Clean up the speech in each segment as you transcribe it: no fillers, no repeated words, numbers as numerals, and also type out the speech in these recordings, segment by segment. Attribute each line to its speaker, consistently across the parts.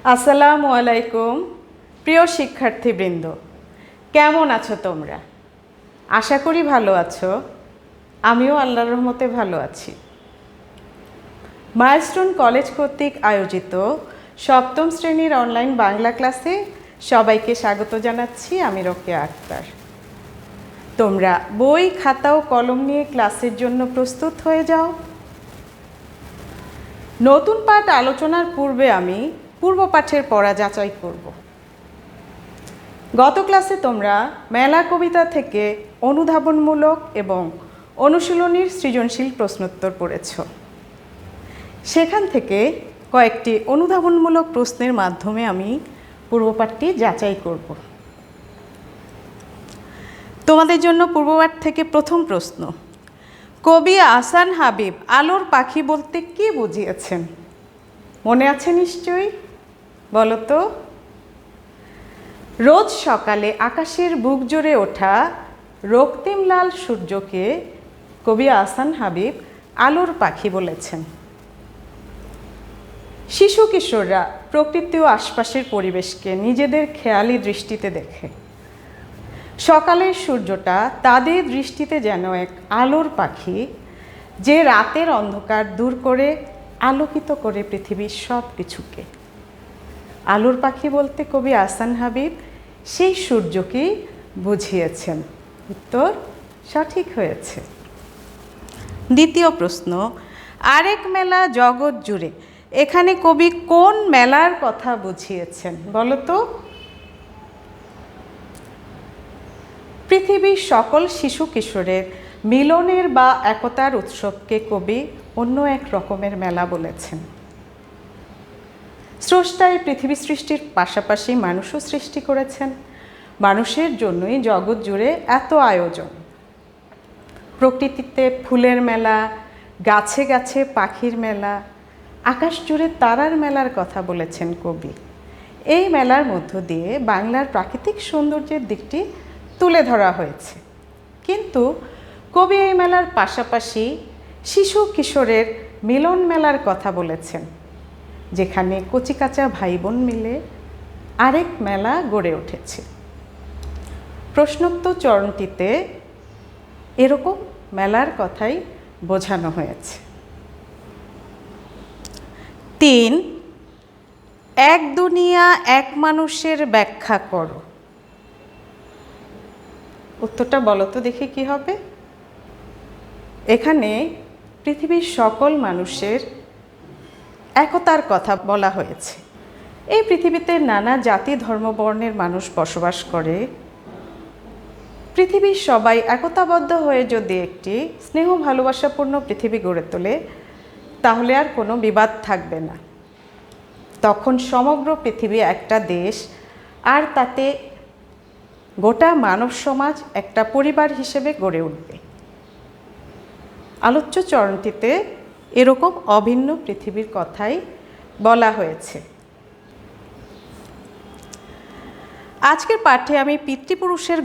Speaker 1: আসসালামু আলাইকুম প্রিয় শিক্ষার্থীবৃন্দ, কেমন আছো তোমরা? আশা করি ভালো আছো। আমিও আল্লাহর রহমতে ভালো আছি। মাইলস্টোন কলেজ কর্তৃক আয়োজিত সপ্তম শ্রেণীর অনলাইন বাংলা ক্লাসে সবাইকে স্বাগত জানাচ্ছি। আমি রোকেয়া আক্তার। তোমরা বই, খাতা ও কলম নিয়ে ক্লাসের জন্য প্রস্তুত হয়ে যাও। নতুন পাঠ আলোচনার পূর্বে আমি পূর্ব পাঠের পড়া যাচাই করব। গত ক্লাসে তোমরা মেলা কবিতা থেকে অনুধাবনমূলক এবং অনুশীলনীর সৃজনশীল প্রশ্নোত্তর পড়েছ। সেখান থেকে কয়েকটি অনুধাবনমূলক প্রশ্নের মাধ্যমে আমি পূর্বপাঠটি যাচাই করব। তোমাদের জন্য পূর্বপাঠ থেকে প্রথম প্রশ্ন, কবি আহসান হাবীব আলোর পাখি বলতে কি বুঝিয়েছেন? মনে আছে নিশ্চয়ই? বলো তো। রোজ সকালে আকাশের বুক জুড়ে ওঠা রক্তিম লাল সূর্যকে কবি আহসান হাবীব আলোর পাখি বলেছেন। শিশু কিশোররা প্রকৃতি ও আশপাশের পরিবেশকে নিজেদের খেয়ালি দৃষ্টিতে দেখে। সকালের সূর্যটা তাদের দৃষ্টিতে যেন এক আলোর পাখি, যে রাতের অন্ধকার দূর করে আলোকিত করে পৃথিবীর সব কিছুকে। আলোর পাখি বলতে কবি আহসান হাবীব সেই সূর্যকেই বুঝিয়েছেন। উত্তর সঠিক হয়েছে। দ্বিতীয় প্রশ্ন, আরেক মেলা জগৎ জুড়ে, এখানে কবি কোন মেলার কথা বুঝিয়েছেন? বলো তো। পৃথিবীর সকল শিশু কিশোরের মিলনের বা একতার উৎসবকে কবি অন্য এক রকমের মেলা বলেছেন। স্রষ্টা এই পৃথিবী সৃষ্টির পাশাপাশি মানুষও সৃষ্টি করেছেন। মানুষের জন্যই জগৎ জুড়ে এত আয়োজন। প্রকৃতিতে ফুলের মেলা, গাছে গাছে পাখির মেলা, আকাশ জুড়ে তারার মেলার কথা বলেছেন কবি। এই মেলার মধ্য দিয়ে বাংলার প্রাকৃতিক সৌন্দর্যের দিকটি তুলে ধরা হয়েছে। কিন্তু কবি এই মেলার পাশাপাশি শিশু কিশোরের মিলন মেলার কথা বলেছেন, যেখানে কচিকাঁচা ভাই বোন মিলে আরেক মেলা গড়ে উঠেছে। প্রশ্নোত্তর চরণটিতে এরকম মেলার কথাই বোঝানো হয়েছে। 3, এক দুনিয়া এক মানুষের ব্যাখ্যা করো। উত্তরটা বলো তো দেখি কি হবে। এখানে পৃথিবীর সকল মানুষের একতার কথা বলা হয়েছে। এই পৃথিবীতে নানা জাতি ধর্ম বর্ণের মানুষ বসবাস করে। পৃথিবীর সবাই একতাবদ্ধ হয়ে যদি একটি স্নেহ ভালোবাসাপূর্ণ পৃথিবী গড়ে তোলে, তাহলে আর কোনো বিবাদ থাকবে না। তখন সমগ্র পৃথিবী একটা দেশ, আর তাতে গোটা মানব সমাজ একটা পরিবার হিসেবে গড়ে উঠবে। আলোচ্য চরণটিতে এরকম অভিন্ন পৃথিবীর কথাই বলা হয়েছে। আজকের পাঠে আমি পিতৃপুরুষের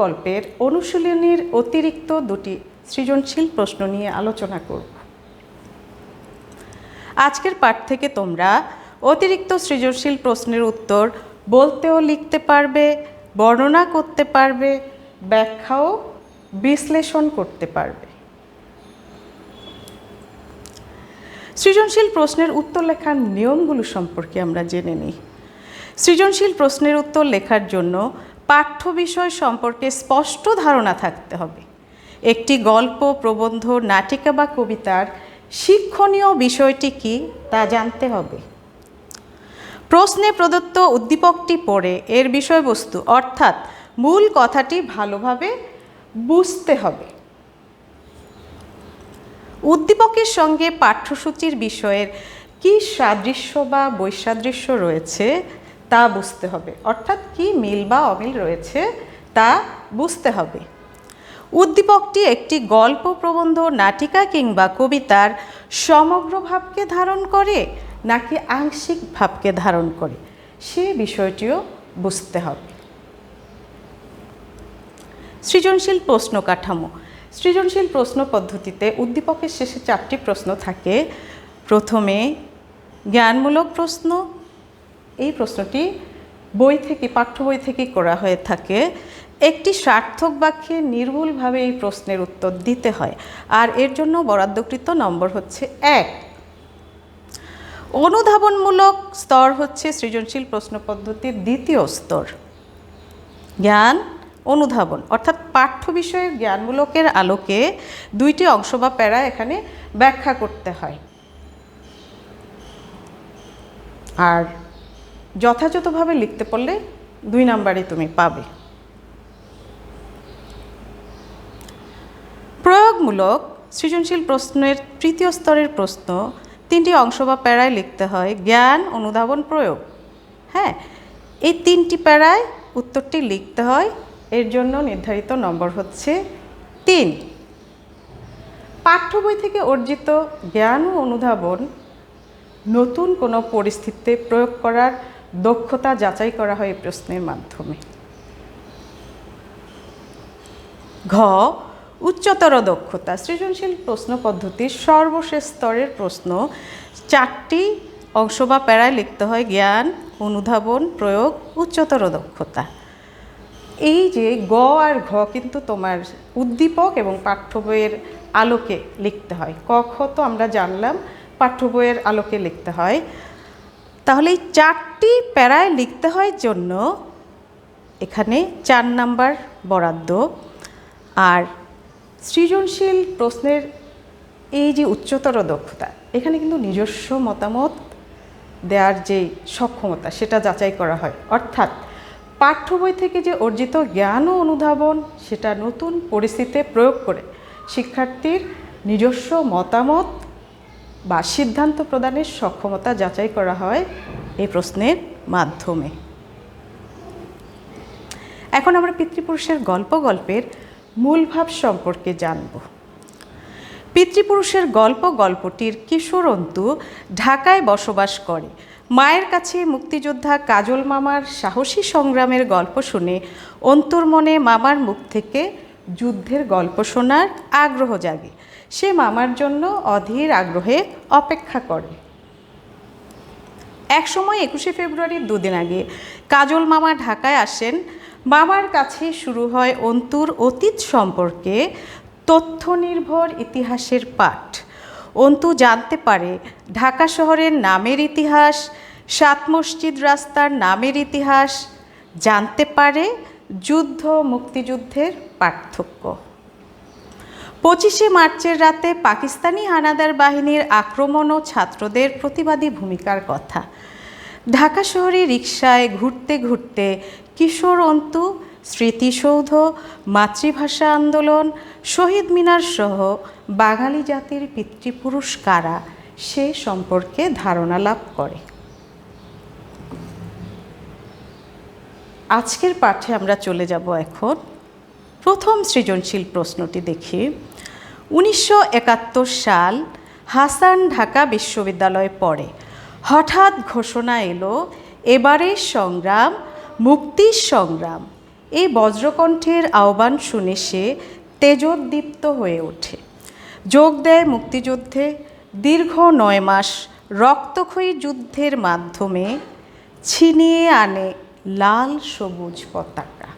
Speaker 1: গল্পের অনুশীলনীর অতিরিক্ত দুটি সৃজনশীল প্রশ্ন নিয়ে আলোচনা করব। আজকের পাঠ থেকে তোমরা অতিরিক্ত সৃজনশীল প্রশ্নের উত্তর বলতেও লিখতে পারবে, বর্ণনা করতে পারবে, ব্যাখ্যাও বিশ্লেষণ করতে পারবে। সৃজনশীল প্রশ্নের উত্তর লেখার নিয়মগুলো সম্পর্কে আমরা জেনে নিই। সৃজনশীল প্রশ্নের উত্তর লেখার জন্য পাঠ্য বিষয় সম্পর্কে স্পষ্ট ধারণা থাকতে হবে। একটি গল্প, প্রবন্ধ, নাটিকা বা কবিতার শিক্ষণীয় বিষয়টি কি তা জানতে হবে। প্রশ্নে প্রদত্ত উদ্দীপকটি পড়ে এর বিষয়বস্তু অর্থাৎ মূল কথাটি ভালোভাবে বুঝতে হবে। উদ্দীপকের সঙ্গে পাঠ্যসূচির বিষয়ের কি সাদৃশ্য বা বৈসাদৃশ্য রয়েছে তা বুঝতে হবে, অর্থাৎ কি মিল বা অমিল রয়েছে তা বুঝতে হবে। উদ্দীপকটি একটি গল্প, প্রবন্ধ, নাটিকা কিংবা কবিতার সমগ্র ভাবকে ধারণ করে নাকি আংশিক ভাবকে ধারণ করে, সে বিষয়টিও বুঝতে হবে। সৃজনশীল প্রশ্ন কাঠামো। সৃজনশীল প্রশ্ন পদ্ধতিতে উদ্দীপকের শেষে 4টি প্রশ্ন থাকে। প্রথমে জ্ঞানমূলক প্রশ্ন, এই প্রশ্নটি বই থেকে, পাঠ্য বই থেকে করা হয়ে থাকে। একটি সার্থক বাক্যে নির্ভুলভাবে এই প্রশ্নের উত্তর দিতে হয়, আর এর জন্য বরাদ্দকৃত নম্বর হচ্ছে 1। অনুধাবনমূলক স্তর হচ্ছে সৃজনশীল প্রশ্ন পদ্ধতির দ্বিতীয় স্তর। জ্ঞান অনুধাবন অর্থাৎ পাঠ্য বিষয়ের জ্ঞানমূলকের আলোকে দুইটি অংশ বা প্যারা এখানে ব্যাখ্যা করতে হয়, আর যথাযথভাবে লিখতে পারলে 2 নাম্বারই তুমি পাবে। প্রয়োগমূলক সৃজনশীল প্রশ্নের তৃতীয় স্তরের প্রশ্ন 3টি অংশ বা প্যারায় লিখতে হয়, জ্ঞান অনুধাবন প্রয়োগ। হ্যাঁ, এই 3টি প্যারায় উত্তরটি লিখতে হয়, এর জন্য নির্ধারিত নম্বর হচ্ছে 3। পাঠ্য বই থেকে অর্জিত জ্ঞান ও অনুধাবন নতুন কোনো পরিস্থিতিতে প্রয়োগ করার দক্ষতা যাচাই করা হয় এই প্রশ্নের মাধ্যমে। ঘ, উচ্চতর দক্ষতা সৃজনশীল প্রশ্ন পদ্ধতির সর্বশেষ স্তরের প্রশ্ন 4টি অংশ বা প্যারায় লিখতে হয়, জ্ঞান অনুধাবন প্রয়োগ উচ্চতর দক্ষতা। এই যে গ আর ঘ কিন্তু তোমার উদ্দীপক এবং পাঠ্য বইয়ের আলোকে লিখতে হয়। ক খ তো আমরা জানলাম, পাঠ্য বইয়ের আলোকে লিখতে হয়। তাহলে এই 4টি প্যারায় লিখতে হয় জন্য এখানে 4 নাম্বার বরাদ্দ। আর সৃজনশীল প্রশ্নের এই যে উচ্চতর দক্ষতা, এখানে কিন্তু নিজস্ব মতামত দেওয়ার যে সক্ষমতা সেটা যাচাই করা হয়, অর্থাৎ পাঠ্য বই থেকে যে অর্জিত জ্ঞান ও অনুধাবন সেটা নতুন পরিস্থিতিতে প্রয়োগ করে শিক্ষার্থীর নিজস্ব মতামত বা সিদ্ধান্ত প্রদানের সক্ষমতা যাচাই করা হয় এই প্রশ্নের মাধ্যমে। এখন আমরা পিতৃপুরুষের গল্পের মূল ভাব সম্পর্কে জানব। পিতৃপুরুষের গল্পটির কিশোর অন্তু ঢাকায় বসবাস করে। মায়ের কাছে মুক্তিযোদ্ধা কাজল মামার সাহসী সংগ্রামের গল্প শুনে অন্তুর মনে মামার মুখ থেকে যুদ্ধের গল্প শোনার আগ্রহ জাগে। সে মামার জন্য অধীর আগ্রহে অপেক্ষা করে। এক সময় 21শে ফেব্রুয়ারির 2 দিন আগে কাজল মামা ঢাকায় আসেন। মামার কাছে শুরু হয় অন্তুর অতীত সম্পর্কে তথ্য নির্ভর ইতিহাসের পাঠ। অন্তু জানতে পারে ঢাকা শহরের নামের ইতিহাস, 7 মসজিদ রাস্তার নামের ইতিহাস, জানতে পারে যুদ্ধ মুক্তিযুদ্ধের পার্থক্য। 25শে মার্চের রাতে পাকিস্তানি হানাদার বাহিনীর আক্রমণ ও ছাত্রদের প্রতিবাদী ভূমিকার কথা। ঢাকা শহরে রিকশায় ঘুরতে ঘুরতে কিশোর অন্তু স্মৃতিসৌধ, মাতৃভাষা আন্দোলন, শহীদ মিনার সহ বাঙালি জাতির পিতৃপুরুষ কারা সে সম্পর্কে ধারণা লাভ করে। আজকের পাঠে আমরা চলে যাব এখন প্রথম সৃজনশীল প্রশ্নটি দেখি। 1971 সাল হাসান ঢাকা বিশ্ববিদ্যালয়ে পড়ে। হঠাৎ ঘোষণা এলো এবারের সংগ্রাম মুক্তির সংগ্রাম। এই বজ্রকণ্ঠের আহ্বান শুনে সে তেজোদ্দীপ্ত হয়ে ওঠে, যোগ দেয় মুক্তিযুদ্ধে। দীর্ঘ 9 মাস রক্তক্ষয়ী যুদ্ধের মাধ্যমে ছিনিয়ে আনে লাল সবুজ পতাকা।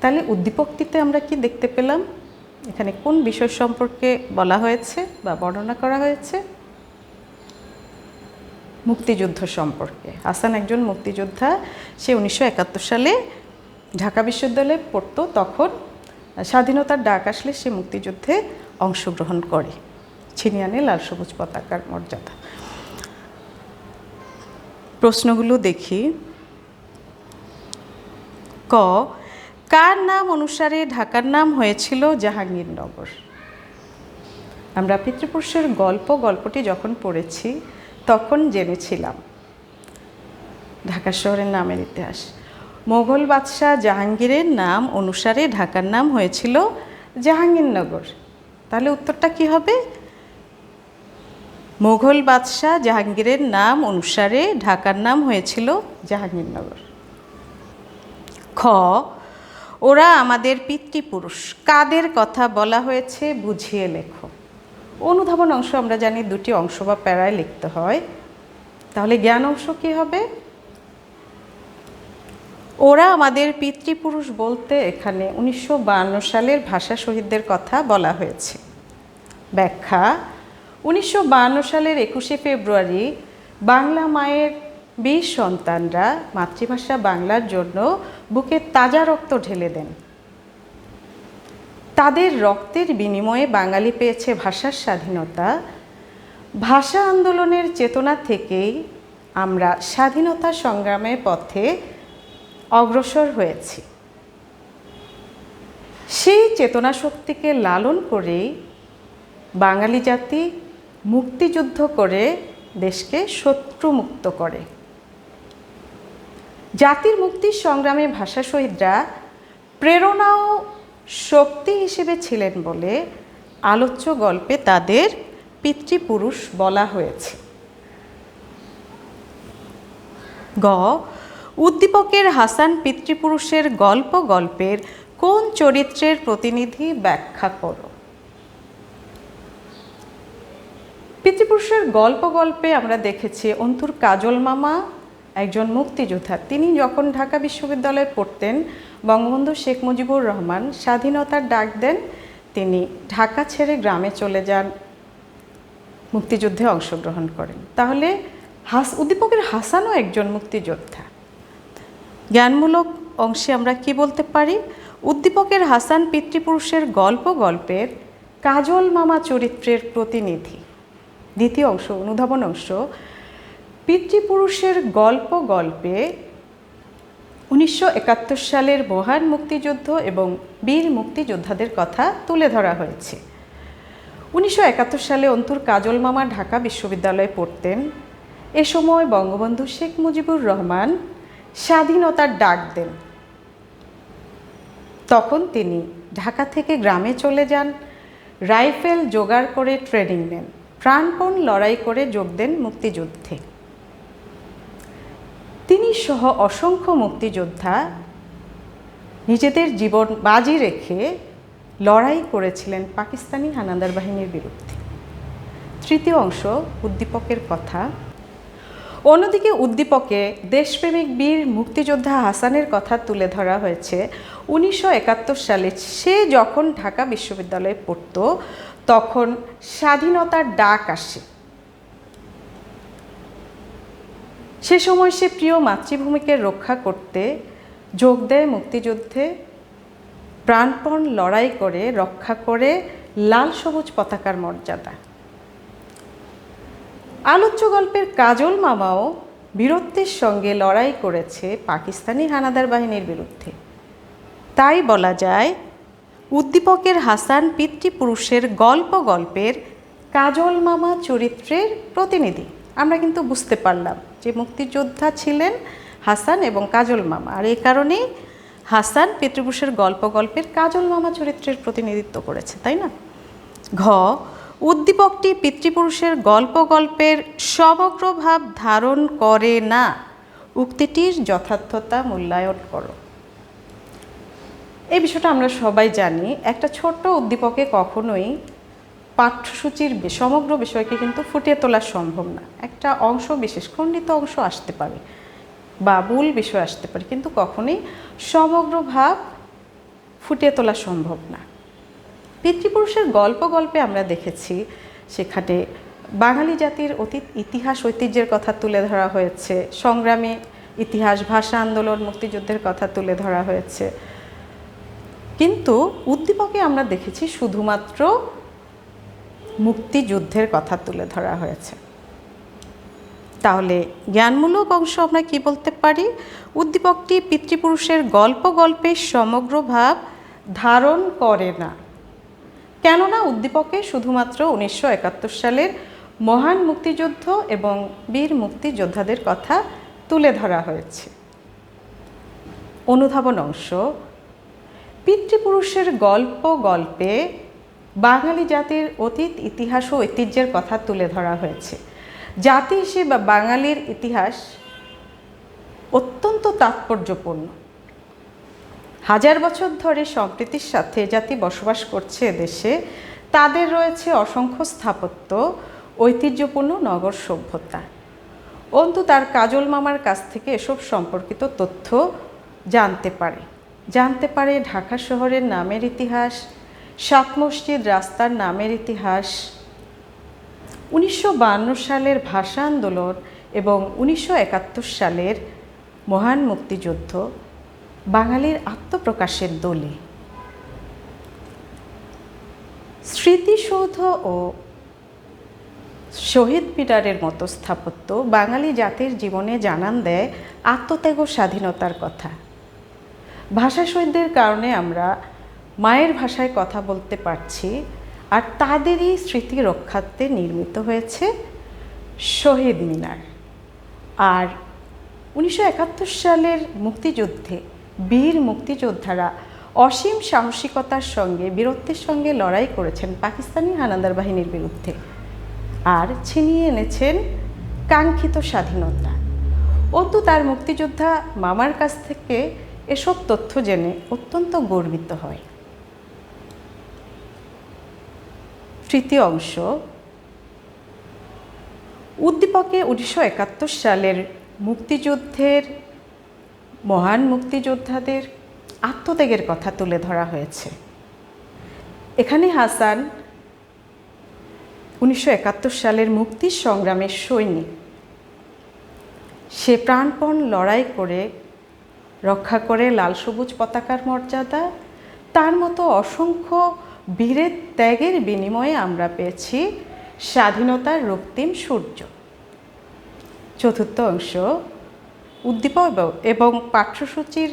Speaker 1: তাহলে উদ্দীপকটিতে আমরা কি দেখতে পেলাম? এখানে কোন বিষয় সম্পর্কে বলা হয়েছে বা বর্ণনা করা হয়েছে? মুক্তিযুদ্ধ সম্পর্কে। হাসান একজন মুক্তিযোদ্ধা, সে 1971 সালে ঢাকা বিশ্ববিদ্যালয়ে পড়তো। তখন স্বাধীনতার ডাক আসলে সে মুক্তিযুদ্ধে অংশগ্রহণ করে, ছিনিয়ে আনে লাল সবুজ পতাকার মর্যাদা। প্রশ্নগুলো দেখি। ক, কার নাম অনুসারে ঢাকার নাম হয়েছিল জাহাঙ্গীরনগর? আমরা পিতৃপুরুষের গল্পটি যখন পড়েছি তখন জেনেছিলাম ঢাকা শহরের নামের ইতিহাস। মোগল বাদশাহ জাহাঙ্গীরের নাম অনুসারে ঢাকার নাম হয়েছিল জাহাঙ্গীরনগর। তাহলে উত্তরটা কি হবে? মোগল বাদশাহ জাহাঙ্গীরের নাম অনুসারে ঢাকার নাম হয়েছিল জাহাঙ্গীরনগর। খ, ওরা আমাদের পিতৃপুরুষ কাদের কথা বলা হয়েছে বুঝিয়ে লেখো। অনুধাবন অংশ আমরা জানি 2টি অংশ বা প্যারায় লিখতে হয়। তাহলে জ্ঞান অংশ কি হবে? ওরা আমাদের পিতৃপুরুষ বলতে এখানে 1952 সালের ভাষা শহীদদের কথা বলা হয়েছে। ব্যাখ্যা: 1952 সালের 21শে ফেব্রুয়ারি বাংলা মায়ের 20 সন্তানরা মাতৃভাষা বাংলার জন্য বুকে তাজা রক্ত ঢেলে দেন। তাদের রক্তের বিনিময়ে বাঙালি পেয়েছে ভাষার স্বাধীনতা। ভাষা আন্দোলনের চেতনা থেকেই আমরা স্বাধীনতা সংগ্রামের পথে অগ্রসর হয়েছি। সেই চেতনা শক্তিকে লালন করেই বাঙালি জাতি মুক্তিযুদ্ধ করে দেশকে শত্রুমুক্ত করে। জাতির মুক্তির সংগ্রামে ভাষা শহীদরা প্রেরণা ও শক্তি হিসেবে ছিলেন বলে আলোচ্য গল্পে তাদের পিতৃপুরুষ বলা হয়েছে। গ. উদ্দীপকের হাসান পিতৃপুরুষের গল্পের কোন চরিত্রের প্রতিনিধি ব্যাখ্যা করো। পিতৃপুরুষের গল্পে আমরা দেখেছি অন্তুর কাজল মামা একজন মুক্তিযোদ্ধা। তিনি যখন ঢাকা বিশ্ববিদ্যালয়ে পড়তেন, বঙ্গবন্ধু শেখ মুজিবুর রহমান স্বাধীনতার ডাক দেন, তিনি ঢাকা ছেড়ে গ্রামে চলে যান, মুক্তিযুদ্ধে অংশগ্রহণ করেন। তাহলে উদ্দীপকের হাসানও একজন মুক্তিযোদ্ধা। জ্ঞানমূলক অংশে আমরা কি বলতে পারি? উদ্দীপকের হাসান পিতৃপুরুষের গল্পের কাজল মামা চরিত্রের প্রতিনিধি। দ্বিতীয় অংশ, অনুধাবন অংশ, পিতৃপুরুষের গল্পে 1971 সালের মহান মুক্তিযুদ্ধ এবং বীর মুক্তিযোদ্ধাদের কথা তুলে ধরা হয়েছে। 1971 সালে অন্তুর কাজল মামা ঢাকা বিশ্ববিদ্যালয়ে পড়তেন। এ সময় বঙ্গবন্ধু শেখ মুজিবুর রহমান স্বাধীনতার ডাক দেন। তখন তিনি ঢাকা থেকে গ্রামে চলে যান, রাইফেল জোগাড় করে ট্রেনিং নেন, প্রাণপণ লড়াই করে যোগ দেন মুক্তিযুদ্ধে। তিনি সহ অসংখ্য মুক্তিযোদ্ধা নিজেদের জীবন বাজি রেখে লড়াই করেছিলেন পাকিস্তানি হানাদার বাহিনীর বিরুদ্ধে। তৃতীয় অংশ, উদ্দীপকের কথা। অন্যদিকে উদ্দীপকে দেশপ্রেমিক বীর মুক্তিযোদ্ধা হাসানের কথা তুলে ধরা হয়েছে। 1971 সালে সে যখন ঢাকা বিশ্ববিদ্যালয়ে পড়ত, তখন স্বাধীনতার ডাক আসে। সে সময় সে প্রিয় মাতৃভূমিকে রক্ষা করতে যোগ দেয় মুক্তিযুদ্ধে, প্রাণপণ লড়াই করে রক্ষা করে লাল সবুজ পতাকার মর্যাদা। আলোচ্য গল্পের কাজল মামাও বীরত্বের সঙ্গে লড়াই করেছে পাকিস্তানি হানাদার বাহিনীর বিরুদ্ধে। তাই বলা যায় উদ্দীপকের হাসান পিতৃপুরুষের গল্পের কাজল মামা চরিত্রের প্রতিনিধি। আমরা কিন্তু বুঝতে পারলাম যে মুক্তিযোদ্ধা ছিলেন হাসান এবং কাজল মামা, আর এই কারণেই হাসান পিতৃপুরুষের গল্পের কাজল মামা চরিত্রের প্রতিনিধিত্ব করেছে, তাই না? ঘ. উদ্দীপকটি পিতৃপুরুষের গল্পের সমগ্র ভাব ধারণ করে না, উক্তিটির যথার্থতা মূল্যায়ন করো। এই বিষয়টা আমরা সবাই জানি। একটা ছোট্ট উদ্দীপকে কখনোই পাঠ্যসূচির সমগ্র বিষয়কে কিন্তু ফুটিয়ে তোলা সম্ভব না। একটা অংশ, বিশেষ খণ্ডিত অংশ আসতে পারে বা মূল বিষয় আসতে পারে, কিন্তু কখনোই সমগ্র ভাব ফুটিয়ে তোলা সম্ভব না। পিতৃপুরুষের গল্পে আমরা দেখেছি সেখানে বাঙালি জাতির অতীত ইতিহাস ঐতিহ্যের কথা তুলে ধরা হয়েছে, সংগ্রামী ইতিহাস, ভাষা আন্দোলন, মুক্তিযুদ্ধের কথা তুলে ধরা হয়েছে। কিন্তু উদ্দীপকে আমরা দেখেছি শুধুমাত্র মুক্তিযুদ্ধের কথা তুলে ধরা হয়েছে। তাহলে জ্ঞানমূলক অংশ আমরা কি বলতে পারি? উদ্দীপকটি পিতৃপুরুষের গল্পের সমগ্র ভাব ধারণ করে না। কেননা উদ্দীপকে শুধুমাত্র 1971 সালের মহান মুক্তিযুদ্ধ এবং বীর মুক্তিযোদ্ধাদের কথা তুলে ধরা হয়েছে। অনুধাবন অংশ, পিতৃপুরুষের গল্পে বাঙালি জাতির অতীত ইতিহাস ও ঐতিহ্যের কথা তুলে ধরা হয়েছে। জাতি হিসেবে বাঙালির ইতিহাস অত্যন্ত তাৎপর্যপূর্ণ। হাজার বছর ধরে সম্প্রীতির সাথে জাতি বসবাস করছে দেশে। তাদের রয়েছে অসংখ্য স্থাপত্য, ঐতিহ্যপূর্ণ নগর সভ্যতা। অন্তু তার কাজল মামার কাছ থেকে এসব সম্পর্কিত তথ্য জানতে পারে ঢাকা শহরের নামের ইতিহাস, সাত মসজিদ রাস্তার নামের ইতিহাস, 1952 সালের ভাষা আন্দোলন এবং 1971 সালের মহান মুক্তিযুদ্ধ বাঙালির আত্মপ্রকাশের দলি। স্মৃতিসৌধ ও শহীদ মিনারের মতো স্থাপত্য বাঙালি জাতির জীবনে জানান দেয় আত্মত্যাগ ও স্বাধীনতার কথা। ভাষা শহীদদের কারণে আমরা মায়ের ভাষায় কথা বলতে পারছি, আর তাদেরই স্মৃতি রক্ষার্থে নির্মিত হয়েছে শহীদ মিনার। আর 1971 সালের মুক্তিযুদ্ধে বীর মুক্তিযোদ্ধারা অসীম সাহসিকতার সঙ্গে বীরত্বের সঙ্গে লড়াই করেছেন পাকিস্তানি হানাদার বাহিনীর বিরুদ্ধে, আর ছিনিয়ে এনেছেন কাঙ্ক্ষিত স্বাধীনতা। অন্তু তার মুক্তিযোদ্ধা মামার কাছ থেকে এসব তথ্য জেনে অত্যন্ত গর্বিত হয়। তৃতীয় অংশ, উদ্দীপকে 1971 সালের মুক্তিযুদ্ধের মহান মুক্তিযোদ্ধাদের আত্মত্যাগের কথা তুলে ধরা হয়েছে। এখানে হাসান 1971 সালের মুক্তির সংগ্রামের সৈনিক। সে প্রাণপণ লড়াই করে রক্ষা করে লাল সবুজ পতাকার মর্যাদা। তার মতো অসংখ্য বীরের ত্যাগের বিনিময়ে আমরা পেয়েছি স্বাধীনতার রক্তিম সূর্য। চতুর্থ অংশ, উদ্দীপক এবং পাঠ্যসূচির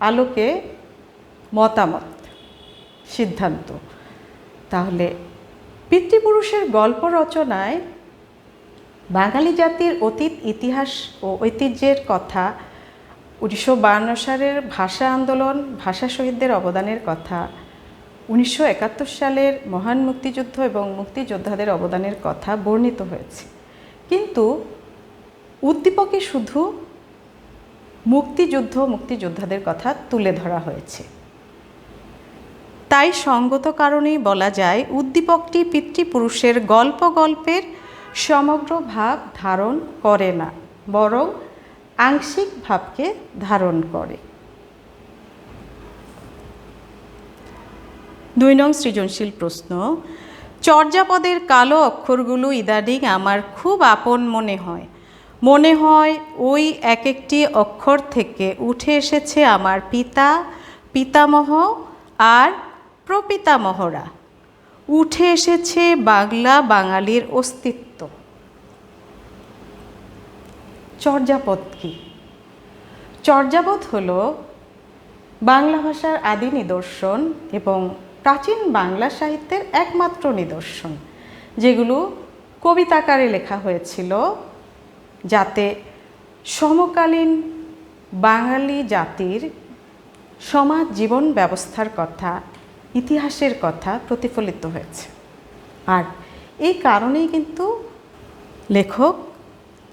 Speaker 1: আলোকে মতামত সিদ্ধান্ত। তাহলে পিতৃপুরুষের গল্প রচনায় বাঙালি জাতির অতীত ইতিহাস ও ঐতিহ্যের কথা, 1952 সালের ভাষা আন্দোলন, ভাষা শহীদদের অবদানের কথা, 1971 সালের মহান মুক্তিযুদ্ধ এবং মুক্তিযোদ্ধাদের অবদানের কথা বর্ণিত হয়েছে। কিন্তু উদ্দীপকে শুধু মুক্তিযোদ্ধাদের কথা তুলে ধরা হয়েছে। তাই সঙ্গত কারণেই বলা যায় উদ্দীপকটি পিতৃপুরুষের গল্পের সমগ্র ভাব ধারণ করে না, বরং আংশিক ভাবকে ধারণ করে। 2 নং সৃজনশীল প্রশ্ন, চর্যাপদের কালো অক্ষরগুলো ইদানিং আমার খুব আপন মনে হয় ওই এক একটি অক্ষর থেকে উঠে এসেছে আমার পিতা, পিতামহ আর প্রপিতামহরা। উঠে এসেছে বাঙালির অস্তিত্ব। চর্যাপদ কি? চর্যাপদ হলো বাংলা ভাষার আদি নিদর্শন এবং প্রাচীন বাংলা সাহিত্যের একমাত্র নিদর্শন, যেগুলো কবিতাকারে লেখা হয়েছিল, যাতে সমকালীন বাঙালি জাতির সমাজ জীবন ব্যবস্থার কথা, ইতিহাসের কথা প্রতিফলিত হয়েছে। আর এই কারণেই কিন্তু লেখক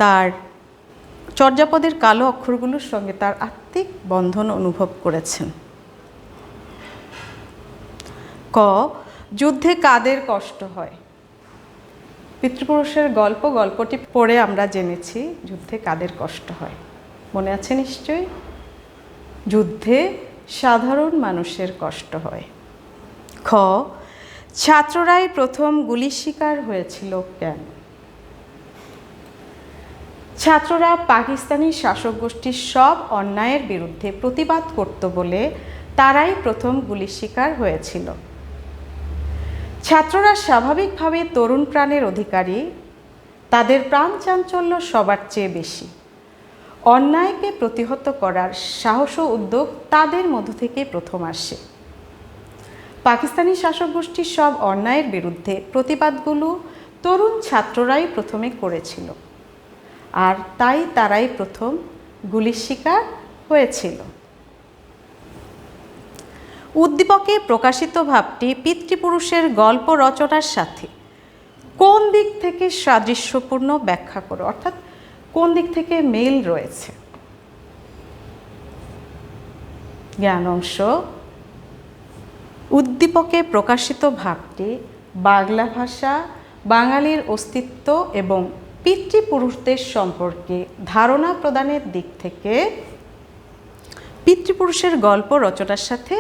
Speaker 1: তার চর্যাপদের কালো অক্ষরগুলোর সঙ্গে তার আত্মিক বন্ধন অনুভব করেছেন। ক, যুদ্ধে কাদের কষ্ট হয়? পিতৃপুরুষের গল্পটি পড়ে আমরা জেনেছি যুদ্ধে কাদের কষ্ট হয়। মনে আছে নিশ্চয়ই? যুদ্ধে সাধারণ মানুষের কষ্ট হয়। খ, ছাত্ররাই প্রথম গুলির শিকার হয়েছিল কেন? ছাত্ররা পাকিস্তানি শাসক গোষ্ঠীর সব অন্যায়ের বিরুদ্ধে প্রতিবাদ করত বলে তারাই প্রথম গুলির শিকার হয়েছিল। ছাত্ররা স্বাভাবিকভাবে তরুণ প্রাণের অধিকারী, তাদের প্রাণ চাঞ্চল্য সবার চেয়ে বেশি। অন্যায়কে প্রতিহত করার সাহস ও উদ্যোগ তাদের মধ্য থেকে প্রথম আসে। পাকিস্তানি শাসক গোষ্ঠীর সব অন্যায়ের বিরুদ্ধে প্রতিবাদগুলো তরুণ ছাত্ররাই প্রথমে করেছিল, আর তাই তারাই প্রথম গুলির শিকার হয়েছিল। উদ্দীপকে প্রকাশিত ভাবটি পিতৃপুরুষের গল্প রচনার সাথে কোন দিক থেকে সাদৃশ্যপূর্ণ ব্যাখ্যা করো, অর্থাৎ কোন দিক থেকে মিল রয়েছে? জ্ঞান অংশ, উদ্দীপকে প্রকাশিত ভাবটি বাংলা ভাষা, বাঙালির অস্তিত্ব এবং পিতৃপুরুষদের সম্পর্কে ধারণা প্রদানের দিক থেকে পিতৃপুরুষের গল্প রচনার সাথে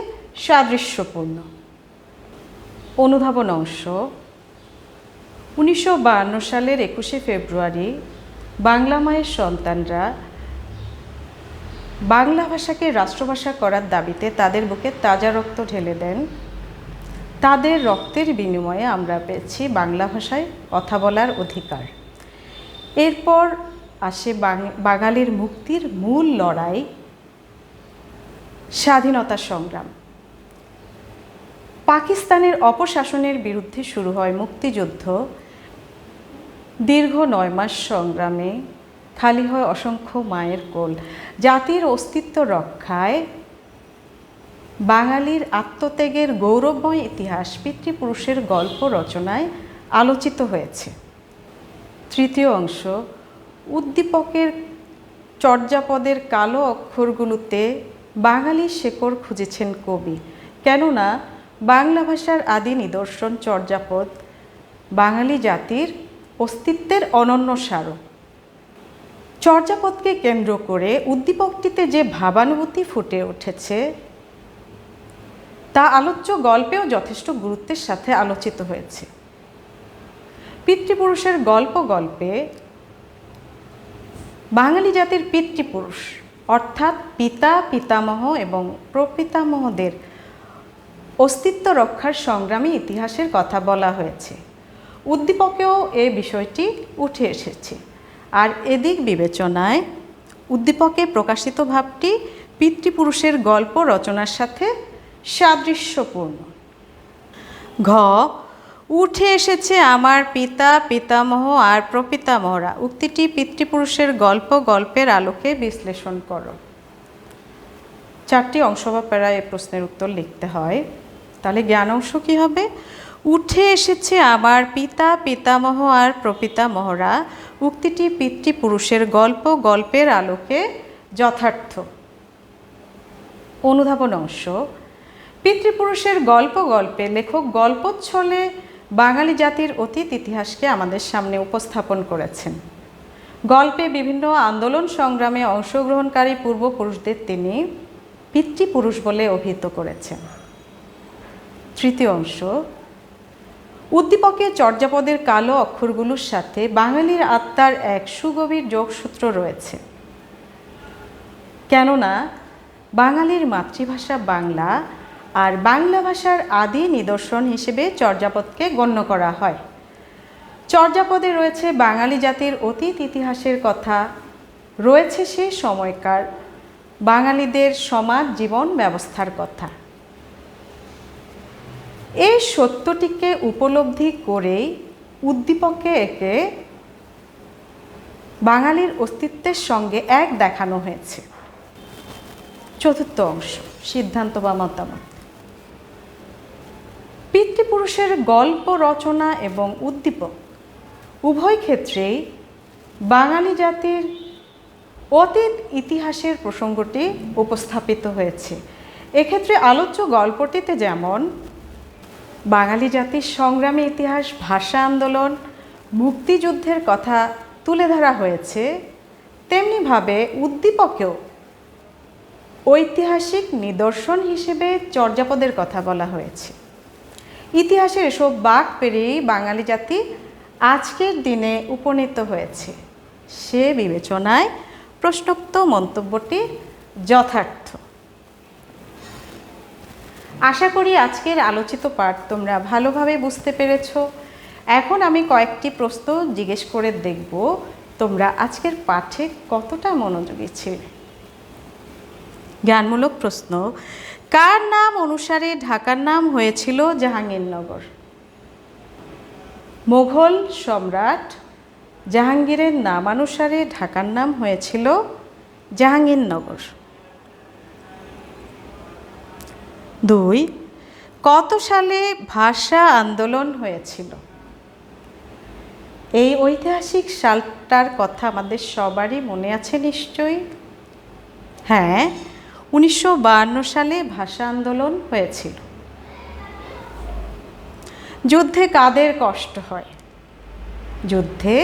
Speaker 1: সাদৃশ্যপূর্ণ। অনুধাবন অংশ। 1952 সালের 21শে ফেব্রুয়ারি বাংলা মায়ের সন্তানরা বাংলা ভাষাকে রাষ্ট্রভাষা করার দাবিতে তাদের বুকে তাজা রক্ত ঢেলে দেন। তাদের রক্তের বিনিময়ে আমরা পেয়েছি বাংলা ভাষায় কথা বলার অধিকার। এরপর আসে বাঙালির মুক্তির মূল লড়াই, স্বাধীনতা সংগ্রাম। পাকিস্তানের অপশাসনের বিরুদ্ধে শুরু হয় মুক্তিযুদ্ধ। দীর্ঘ 9 মাস সংগ্রামে খালি হয় অসংখ্য মায়ের কোল। জাতির অস্তিত্ব রক্ষায় বাঙালির আত্মত্যাগের গৌরবময় ইতিহাস পিতৃপুরুষের গল্প রচনায় আলোচিত হয়েছে। তৃতীয় অংশ। উদ্দীপকের চর্যাপদের কালো অক্ষরগুলোতে বাঙালির শেকড় খুঁজেছেন কবি। কেননা বাংলা ভাষার আদি নিদর্শন চর্যাপদ বাঙালি জাতির অস্তিত্বের অনন্য স্মারক। চর্যাপদকে কেন্দ্র করে উদ্দীপকটিতে যে ভাবানুভূতি ফুটে উঠেছে তা আলোচ্য গল্পেও যথেষ্ট গুরুত্বের সাথে আলোচিত হয়েছে। পিতৃপুরুষের গল্পে বাঙালি জাতির পিতৃপুরুষ অর্থাৎ পিতা, পিতামহ এবং প্রপিতামহদের অস্তিত্ব রক্ষার সংগ্রামী ইতিহাসের কথা বলা হয়েছে। উদ্দীপকেও এ বিষয়টি উঠে এসেছে। আর এদিক বিবেচনায় উদ্দীপকে প্রকাশিত ভাবটি পিতৃপুরুষের গল্প রচনার সাথে সাদৃশ্যপূর্ণ। ঘ। উঠে এসেছে আমার পিতা, পিতামহ আর প্রপিতামহরা। উক্তিটি পিতৃপুরুষের গল্পের আলোকে বিশ্লেষণ করো। 4টি অংশ বা প্যারায় এই প্রশ্নের উত্তর লিখতে হয়। তাহলে জ্ঞান অংশ কী হবে? উঠে এসেছে আমার পিতা, পিতামহ আর প্রপিতামহরা। উক্তিটি পিতৃপুরুষের গল্পের আলোকে যথার্থ। অনুধাবন অংশ। পিতৃপুরুষের গল্পে লেখক গল্পচ্ছলে বাঙালি জাতির অতীত ইতিহাসকে আমাদের সামনে উপস্থাপন করেছেন। গল্পে বিভিন্ন আন্দোলন সংগ্রামে অংশগ্রহণকারী পূর্বপুরুষদের তিনি পিতৃপুরুষ বলে অভিহিত করেছেন। তৃতীয় অংশ। উদ্দীপকে চর্যাপদের কালো অক্ষরগুলোর সাথে বাঙালির আত্মার এক সুগভীর যোগসূত্র রয়েছে। কেননা বাঙালির মাতৃভাষা বাংলা আর বাংলা ভাষার আদি নিদর্শন হিসেবে চর্যাপদকে গণ্য করা হয়। চর্যাপদে রয়েছে বাঙালি জাতির অতীত ইতিহাসের কথা, রয়েছে সে সময়কার বাঙালিদের সমাজ জীবন ব্যবস্থার কথা। এই সত্যটিকে উপলব্ধি করেই উদ্দীপকে একে বাঙালির অস্তিত্বের সঙ্গে এক দেখানো হয়েছে। চতুর্থ অংশ। সিদ্ধান্ত বা মতামত। পিতৃপুরুষের গল্প রচনা এবং উদ্দীপক উভয় ক্ষেত্রেই বাঙালি জাতির অতীত ইতিহাসের প্রসঙ্গটি উপস্থাপিত হয়েছে। এক্ষেত্রে আলোচ্য গল্পটিতে যেমন বাঙালি জাতির সংগ্রামী ইতিহাস, ভাষা আন্দোলন, মুক্তিযুদ্ধের কথা তুলে ধরা হয়েছে, তেমনিভাবে উদ্দীপকেও ঐতিহাসিক নিদর্শন হিসেবে চর্যাপদের কথা বলা হয়েছে। ইতিহাসের এসব বাঁক পেরিয়েই বাঙালি জাতি আজকের দিনে উপনীত হয়েছে। সে বিবেচনায় প্রশ্নোক্ত মন্তব্যটি যথার্থ। আশা করি আজকের আলোচিত পাঠ তোমরা ভালোভাবে বুঝতে পেরেছ। এখন আমি কয়েকটি প্রশ্ন জিজ্ঞেস করে দেখব তোমরা আজকের পাঠে কতটা মনোযোগী ছিলে। জ্ঞানমূলক প্রশ্ন। কার নাম অনুসারে ঢাকার নাম হয়েছিল জাহাঙ্গীরনগর? মোগল সম্রাট জাহাঙ্গীরের নামানুসারে ঢাকার নাম হয়েছিল জাহাঙ্গীরনগর। 2. কত সালে ভাষা আন্দোলন হয়েছিল? এই ঐতিহাসিক সালটার কথা আমাদের সবারই মনে আছে নিশ্চয়ই। হ্যাঁ, 1952 সালে ভাষা আন্দোলন হয়েছিল। যুদ্ধে কাদের কষ্ট হয়? যুদ্ধে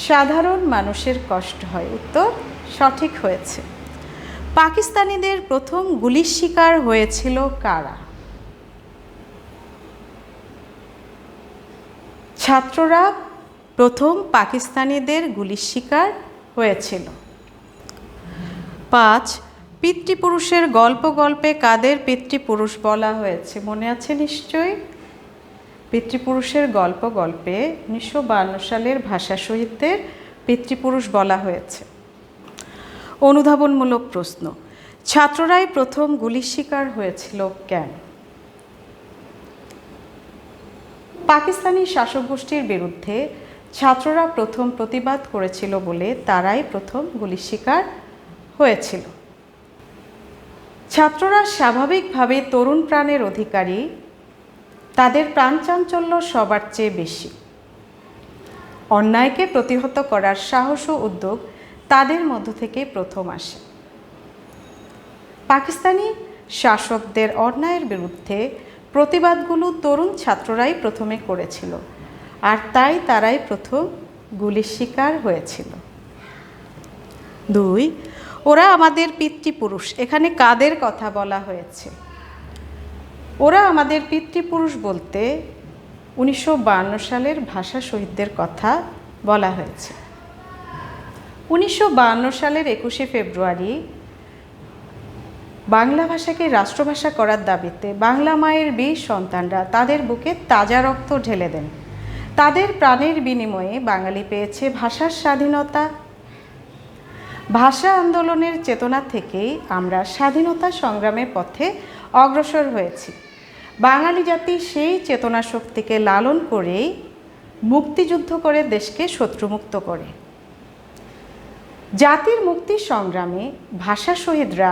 Speaker 1: সাধারণ মানুষের কষ্ট হয়। উত্তর সঠিক হয়েছে। পাকিস্তানিদের প্রথম গুলির শিকার হয়েছিল কারা? ছাত্ররা প্রথম পাকিস্তানিদের গুলির শিকার হয়েছিল। 5, পিতৃপুরুষের গল্পে কাদের পিতৃপুরুষ বলা হয়েছে? মনে আছে নিশ্চয়ই। পিতৃপুরুষের গল্পে 1952 সালের ভাষা শহীদদের পিতৃপুরুষ বলা হয়েছে। অনুধাবনমূলক প্রশ্ন, ছাত্ররাই প্রথম গুলির শিকার হয়েছিল কেন? পাকিস্তানি শাসক গোষ্ঠীর বিরুদ্ধে ছাত্ররা প্রথম প্রতিবাদ করেছিল বলে তারাই প্রথম গুলির শিকার হয়েছিল। ছাত্ররা স্বাভাবিকভাবে তরুণ প্রাণের অধিকারী, তাদের প্রাণচাঞ্চল্য সবার চেয়ে বেশি। অন্যায়কে প্রতিহত করার সাহস ও উদ্যোগ তাদের মধ্য থেকে প্রথম আসে। পাকিস্তানি শাসকদের অন্যায়ের বিরুদ্ধে প্রতিবাদগুলো তরুণ ছাত্ররাই প্রথমে করেছিল, আর তাই তারাই প্রথম গুলির শিকার হয়েছিল। 2, ওরা আমাদের পিতৃপুরুষ, এখানে কাদের কথা বলা হয়েছে? ওরা আমাদের পিতৃপুরুষ বলতে 1952 সালের ভাষা শহীদদের কথা বলা হয়েছে। 1952 সালের 21শে ফেব্রুয়ারি বাংলা ভাষাকে রাষ্ট্রভাষা করার দাবিতে বাংলা মায়ের 20 সন্তানরা তাদের বুকে তাজা রক্ত ঢেলে দেন। তাদের প্রাণের বিনিময়ে বাঙালি পেয়েছে ভাষার স্বাধীনতা। ভাষা আন্দোলনের চেতনা থেকেই আমরা স্বাধীনতা সংগ্রামের পথে অগ্রসর হয়েছি। বাঙালি জাতি সেই চেতনা শক্তিকে লালন করেই মুক্তিযুদ্ধ করে দেশকে শত্রুমুক্ত করে। জাতির মুক্তি সংগ্রামে ভাষা শহীদরা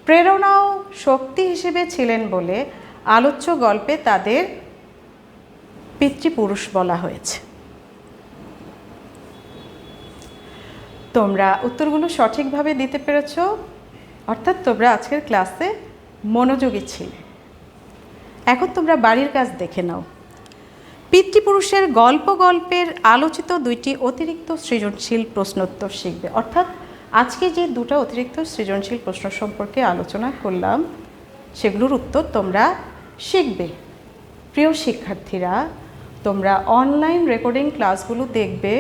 Speaker 1: প্রেরণা ও শক্তি হিসেবে ছিলেন বলে আলোচ্য গল্পে তাদের পিতৃপুরুষ বলা হয়েছে। তোমরা উত্তরগুলো সঠিকভাবে দিতে পেরেছ, অর্থাৎ তোমরা আজকের ক্লাসে মনোযোগী ছিলে। এখন তোমরা বাড়ির কাজ দেখে নাও। পিতৃপুরুষের গল্পের আলোচিত 2টি অতিরিক্ত সৃজনশীল প্রশ্নোত্তর শিখবে। অর্থাৎ আজকে যে 2টা অতিরিক্ত সৃজনশীল প্রশ্ন সম্পর্কে আলোচনা করলাম সেগুলোর উত্তর তোমরা শিখবে। প্রিয় শিক্ষার্থীরা, তোমরা অনলাইন রেকর্ডিং ক্লাসগুলো দেখবে,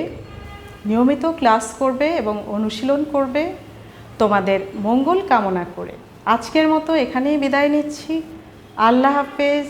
Speaker 1: নিয়মিত ক্লাস করবে এবং অনুশীলন করবে। তোমাদের মঙ্গল কামনা করে আজকের মতো এখানেই বিদায় নিচ্ছি। আল্লাহ হাফেজ।